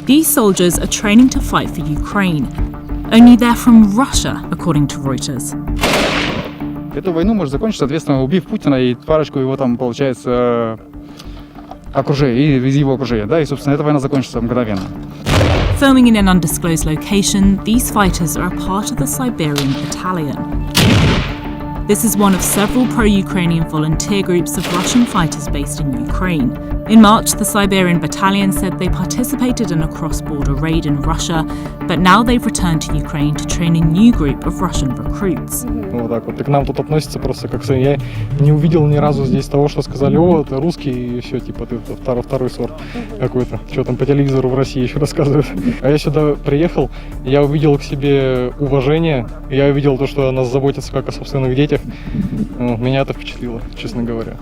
These soldiers are training to fight for Ukraine. Only they're from Russia, according to Reuters. Эту войну может закончить, соответственно, убив Путина и парочку его там, получается, окружения, из его окружения, да, и, собственно, эта война закончится мгновенно. Filming in an undisclosed location, these fighters are a part of the Siberian Battalion. This is one of several pro-Ukrainian volunteer groups of Russian fighters based in Ukraine. In March, the Siberian Battalion said they participated in a cross-border raid in Russia, but now they've returned to Ukraine to train a new group of Russian recruits. Вот так вот. И к нам тут относятся просто как я не увидел ни разу здесь того, что сказали: о, это русский, и все, типа, ты второй сорт какой-то. Что там по телевизору в России еще рассказывают. А я сюда приехал, я увидел к себе уважение, я увидел то, что о нас заботятся как о собственных детях. Меня это впечатлило, честно говоря.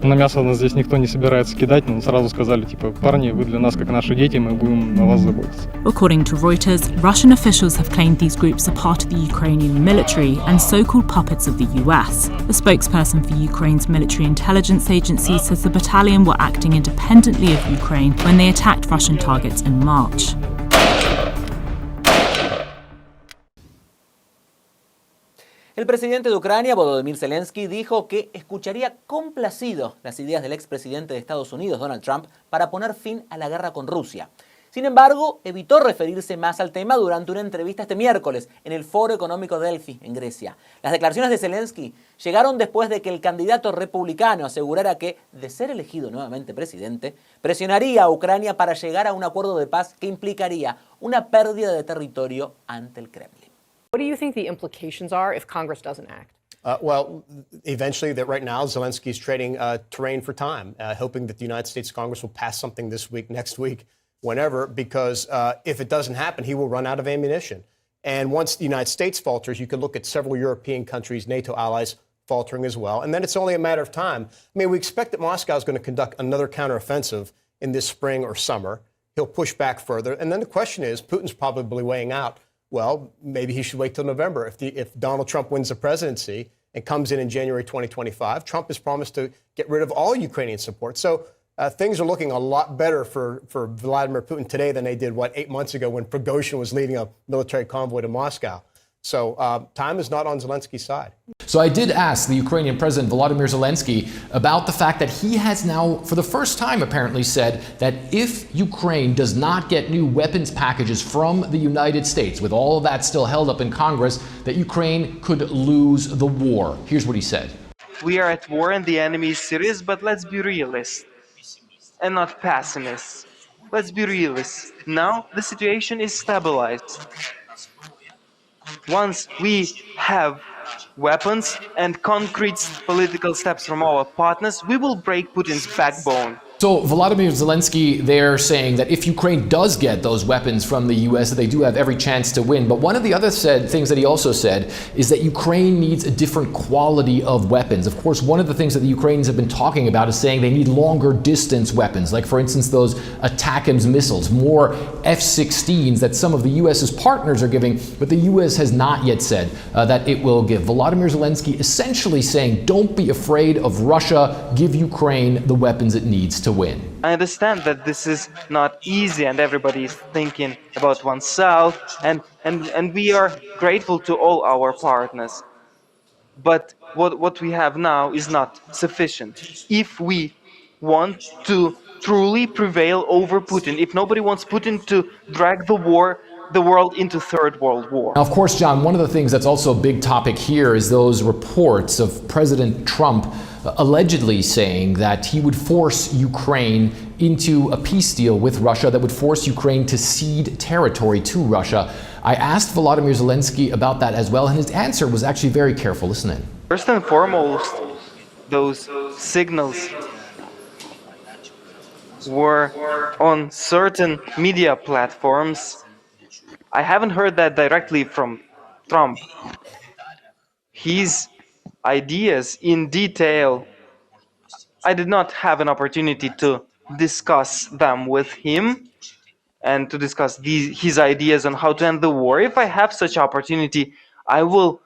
На мясо нас здесь никто не собирается кидать, но сразу сказали, типа, парни, вы для нас как наши дети, мы будем о вас заботиться. According to Reuters, Russian officials have claimed these groups are part of the Ukrainian military and so-called puppets of the US. A spokesperson for Ukraine's military intelligence agency says the battalion were acting independently of Ukraine when they attacked Russian targets in March. El presidente de Ucrania, Volodymyr Zelensky, dijo que escucharía complacido las ideas del expresidente de Estados Unidos, Donald Trump, para poner fin a la guerra con Rusia. Sin embargo, evitó referirse más al tema durante una entrevista este miércoles en el Foro Económico Delphi, en Grecia. Las declaraciones de Zelensky llegaron después de que el candidato republicano asegurara que, de ser elegido nuevamente presidente, presionaría a Ucrania para llegar a un acuerdo de paz que implicaría una pérdida de territorio ante el Kremlin. What do you think the implications are if Congress doesn't act? Well, eventually, that right now, Zelensky's trading terrain for time, hoping that the United States Congress will pass something this week, next week, whenever, because if it doesn't happen, he will run out of ammunition. And once the United States falters, you can look at several European countries, NATO allies, faltering as well. And then it's only a matter of time. I mean, we expect that Moscow is going to conduct another counteroffensive in this spring or summer. He'll push back further. And then the question is, Putin's probably weighing out, well, maybe he should wait till November. If Donald Trump wins the presidency and comes in January 2025, Trump has promised to get rid of all Ukrainian support. So things are looking a lot better for Vladimir Putin today than they did, 8 months ago when Prigozhin was leading a military convoy to Moscow. So time is not on Zelensky's side. So I did ask the Ukrainian President Volodymyr Zelensky about the fact that he has now, for the first time apparently, said that if Ukraine does not get new weapons packages from the United States, with all of that still held up in Congress, that Ukraine could lose the war. Here's what he said. We are at war and the enemy is serious, but let's be realists and not pessimists. Let's be realists. Now the situation is stabilized. Once we have weapons and concrete political steps from our partners, we will break Putin's backbone. So Volodymyr Zelensky, they're saying that if Ukraine does get those weapons from the US, that they do have every chance to win. But one of the other things that he also said is that Ukraine needs a different quality of weapons. Of course, one of the things that the Ukrainians have been talking about is saying they need longer distance weapons, like for instance those ATACMS missiles, more F-16s that some of the US's partners are giving, but the US has not yet said that it will give. Volodymyr Zelensky essentially saying, don't be afraid of Russia, give Ukraine the weapons it needs to win. I understand that this is not easy and everybody is thinking about oneself and we are grateful to all our partners. But what we have now is not sufficient. If we want to truly prevail over Putin, if nobody wants Putin to drag the world into Third World War. Now, of course, John, one of the things that's also a big topic here is those reports of President Trump allegedly saying that he would force Ukraine into a peace deal with Russia that would force Ukraine to cede territory to Russia. I asked Volodymyr Zelensky about that as well, and his answer was actually very careful. Listen in. First and foremost, those signals were on certain media platforms. I haven't heard that directly from Trump. His ideas in detail, I did not have an opportunity to discuss them with him and to discuss his ideas on how to end the war. If I have such opportunity, I will,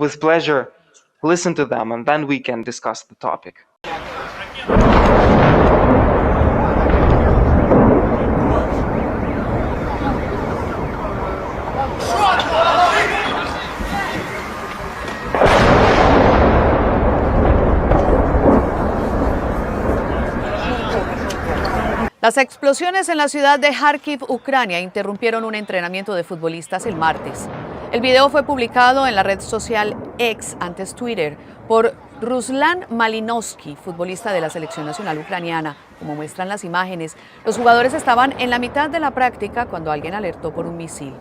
with pleasure, listen to them and then we can discuss the topic. Las explosiones en la ciudad de Járkiv, Ucrania, interrumpieron un entrenamiento de futbolistas el martes. El video fue publicado en la red social X, antes Twitter, por Ruslan Malinovsky, futbolista de la selección nacional ucraniana. Como muestran las imágenes, los jugadores estaban en la mitad de la práctica cuando alguien alertó por un misil.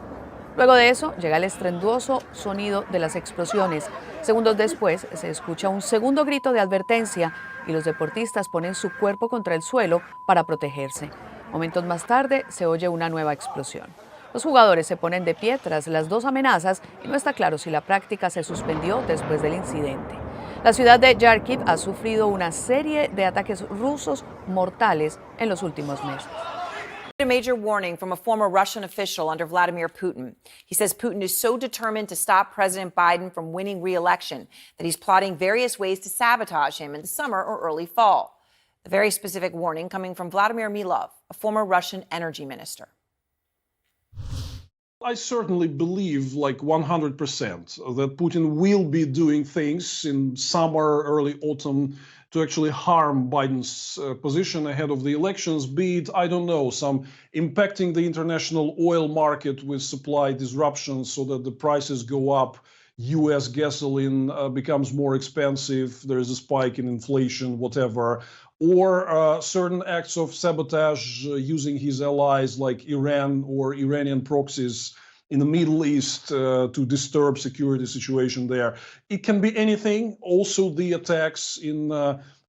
Luego de eso, llega el estruendoso sonido de las explosiones. Segundos después, se escucha un segundo grito de advertencia y los deportistas ponen su cuerpo contra el suelo para protegerse. Momentos más tarde, se oye una nueva explosión. Los jugadores se ponen de pie tras las dos amenazas y no está claro si la práctica se suspendió después del incidente. La ciudad de Járkiv ha sufrido una serie de ataques rusos mortales en los últimos meses. A major warning from a former Russian official under Vladimir Putin. He says Putin is so determined to stop President Biden from winning re-election that he's plotting various ways to sabotage him in the summer or early fall. The very specific warning coming from Vladimir Milov, a former Russian energy minister. I certainly believe, like 100%, that Putin will be doing things in summer, early autumn to actually harm Biden's position ahead of the elections, be it, I don't know, some impacting the international oil market with supply disruptions so that the prices go up, US gasoline becomes more expensive, there is a spike in inflation, whatever, or certain acts of sabotage using his allies like Iran or Iranian proxies in the Middle East to disturb security situation there. It can be anything. Also the attacks in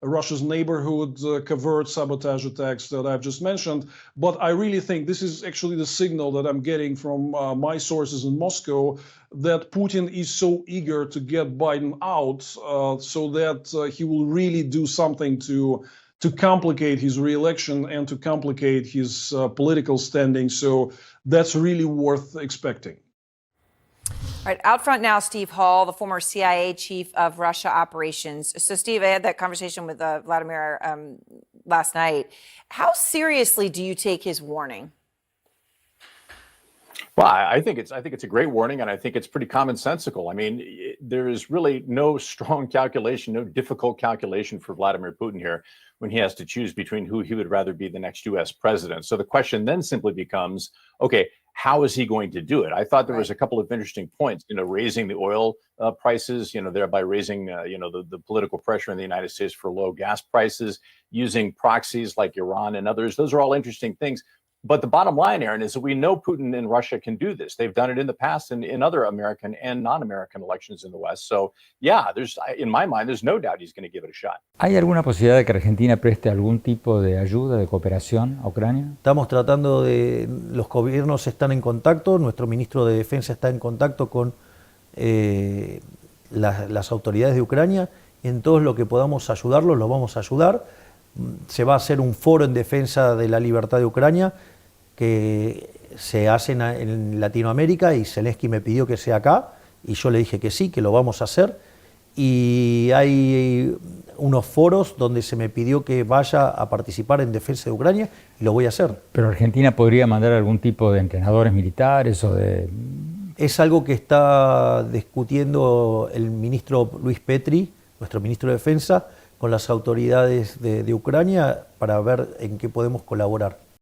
Russia's neighborhood, covert sabotage attacks that I've just mentioned. But I really think this is actually the signal that I'm getting from my sources in Moscow that Putin is so eager to get Biden out so that he will really do something to complicate his re-election and to complicate his political standing. So that's really worth expecting. All right, out front now, Steve Hall, the former CIA chief of Russia operations. So, Steve, I had that conversation with Vladimir last night. How seriously do you take his warning? Well, I think it's a great warning, and I think it's pretty commonsensical. I mean, there is really no strong calculation, no difficult calculation for Vladimir Putin here when he has to choose between who he would rather be the next U.S. president. So the question then simply becomes, okay, how is he going to do it? I thought there was a couple of interesting points, raising the oil prices, thereby raising, the political pressure in the United States for low gas prices, using proxies like Iran and others. Those are all interesting things. But the bottom line, Aaron, is that we know Putin and Russia can do this. They've done it in the past in other American and non-American elections in the West. So, yeah, in my mind, there's no doubt he's going to give it a shot. ¿Hay alguna posibilidad de que Argentina preste algún tipo de ayuda, de cooperación a Ucrania? Estamos tratando los gobiernos están en contacto, nuestro ministro de Defensa está en contacto con las autoridades de Ucrania. En todo lo que podamos ayudarlos, los vamos a ayudar. Se va a hacer un foro en defensa de la libertad de Ucrania que se hace en Latinoamérica y Zelensky me pidió que sea acá y yo le dije que sí, que lo vamos a hacer. Y hay unos foros donde se me pidió que vaya a participar en defensa de Ucrania y lo voy a hacer. ¿Pero Argentina podría mandar algún tipo de entrenadores militares o de...? Es algo que está discutiendo el ministro Luis Petri, nuestro ministro de Defensa, con las autoridades de Ucrania para ver en qué podemos colaborar.